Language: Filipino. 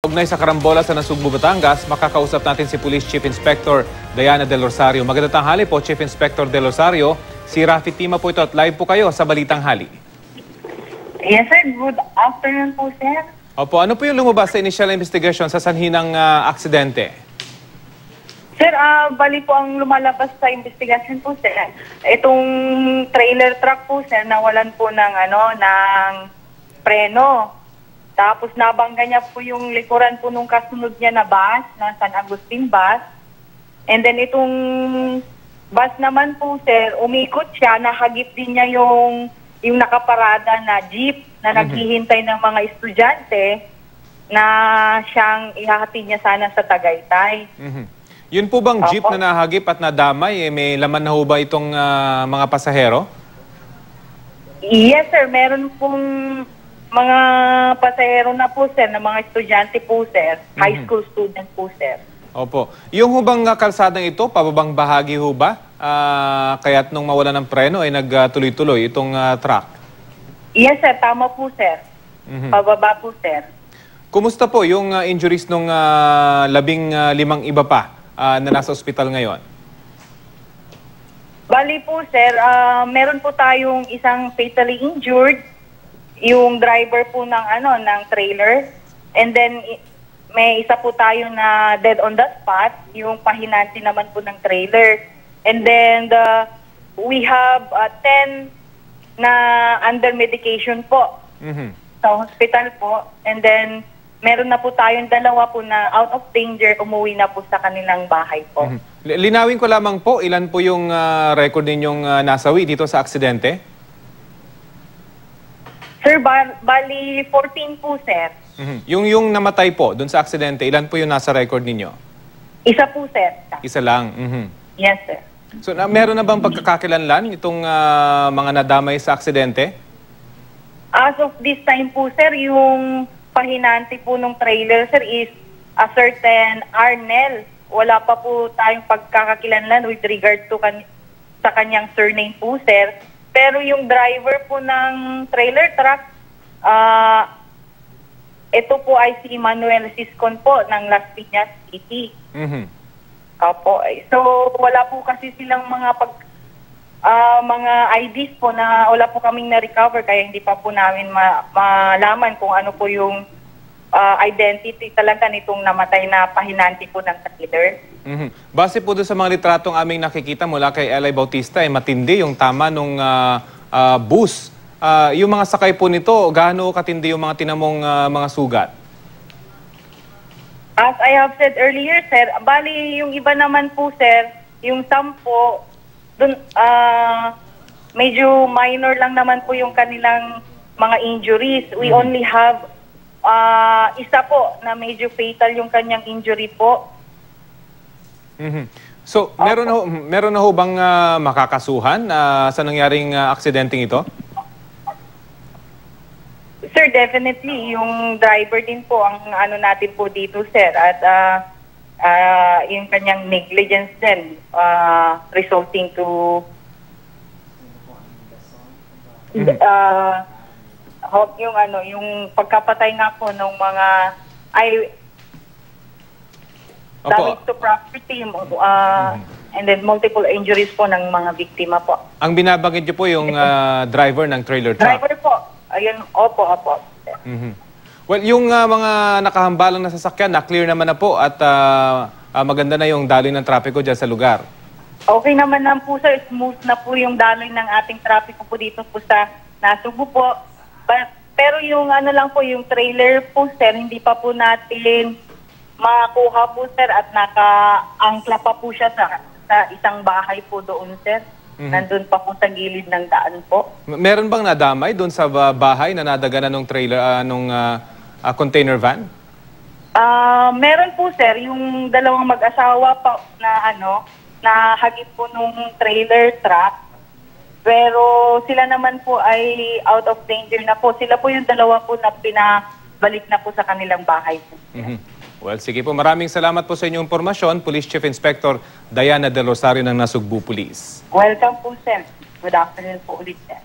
Ugnay sa karambola sa Nasugbu, Batangas, makakausap natin si Police Chief Inspector Diana Del Rosario. Magandang tanghali po, Chief Inspector Del Rosario. Si Rafi Tima po ito at live po kayo sa Balitang Hali. Yes, sir. Good afternoon po, sir. Opo, ano po yung lumabas sa initial investigation sa sanhi ng aksidente? Sir, bali po ang lumalabas sa investigation po, sir. Itong trailer truck po, sir, nawalan po ng preno. Tapos nabangga niya po yung likuran po nung kasunod niya na bus, na San Agustin bus. And then itong bus naman po, sir, umikot siya, nahagip din niya yung nakaparada na jeep na naghihintay ng mga estudyante na siyang ihahatid niya sana sa Tagaytay. Yun po bang jeep na nahagip at nadamay, may laman na ho ba itong mga pasahero? Yes, sir. Meron pong mga pasahero na po, sir, na mga estudyante po, sir. High school student po, sir. Opo. Yung hubang kalsadang ito, pababang bahagi ho ba? Kaya't nung mawala ng preno ay nagtuloy-tuloy itong truck? Yes, sir. Tama po, sir. Pababa po, sir. Kumusta po yung injuries nung 15 iba pa na nasa ospital ngayon? Bali po, sir, meron po tayong isang fatally injured, yung driver po ng trailer. And then may isa po tayo na dead on the spot, yung pahinanti naman po ng trailer. And then we have 10 na under medication po sa hospital po. And then meron na po tayong 2 po na out of danger, umuwi na po sa kanilang bahay po. Linawin ko lamang po, ilan po yung record ninyong nasawi dito sa aksidente? Sir, bali 14 po, sir. Yung namatay po doon sa aksidente, ilan po yung nasa record ninyo? Isa po, sir. Isa lang? Yes, sir. So, meron na bang pagkakakilanlan itong mga nadamay sa aksidente? As of this time po, sir, yung pahinanti po ng trailer, sir, is a certain Arnel. Wala pa po tayong pagkakakilanlan with regard to sa kanyang surname po, sir. Pero yung driver po ng trailer truck, ito po ay si Manuel Siscon po ng Las Piñas City. Opo. So wala po kasi silang mga IDs po na wala po kaming na-recover, kaya hindi pa po namin malaman kung ano po yung identity talaga nitong namatay na pahinanti po ng trailer. Base po doon sa mga litratong aming nakikita mula kay Eli Bautista, matindi yung tama nung bus. Yung mga sakay po nito, gaano katindi yung mga tinamong mga sugat? As I have said earlier, sir, bali yung iba naman po, sir, yung 10, dun, medyo minor lang naman po yung kanilang mga injuries. We only have isa po na medyo fatal yung kanyang injury po. So, meron na ho bang makakasuhan sa nangyaring aksidenteng ito? Sir, definitely. Yung driver din po ang natin po dito, sir. At yung kanyang negligence din resulting to yung pagkapatay nga po ng mga damage to property, and then multiple injuries po ng mga biktima po. Ang binabanggit niyo po yung driver ng trailer truck? Driver po. Ayun, opo. Well, yung mga nakahambalang na sasakyan, na-clear naman na po at maganda na yung daloy ng trapiko dyan sa lugar. Okay naman na po, sir. Smooth na po yung daloy ng ating trapiko po dito po sa Nasugbu po. Pero yung lang po, yung trailer po, sir, hindi pa po natin makuha po, sir, at naka-angkla pa po siya sa isang bahay po doon, sir. Nandun pa po sa gilid ng daan po. Meron bang nadamay doon sa bahay na nadaganan ng trailer, container van? Meron po, sir, yung 2 mag-asawa pa na hagip po nung trailer truck. Pero sila naman po ay out of danger na po. Sila po yung 2 po na pinabalik na po sa kanilang bahay po. Well, sige po. Maraming salamat po sa inyong impormasyon. Police Chief Inspector Diana Del Rosario ng Nasugbu Police. Welcome po, sir. Good afternoon po ulit, sir.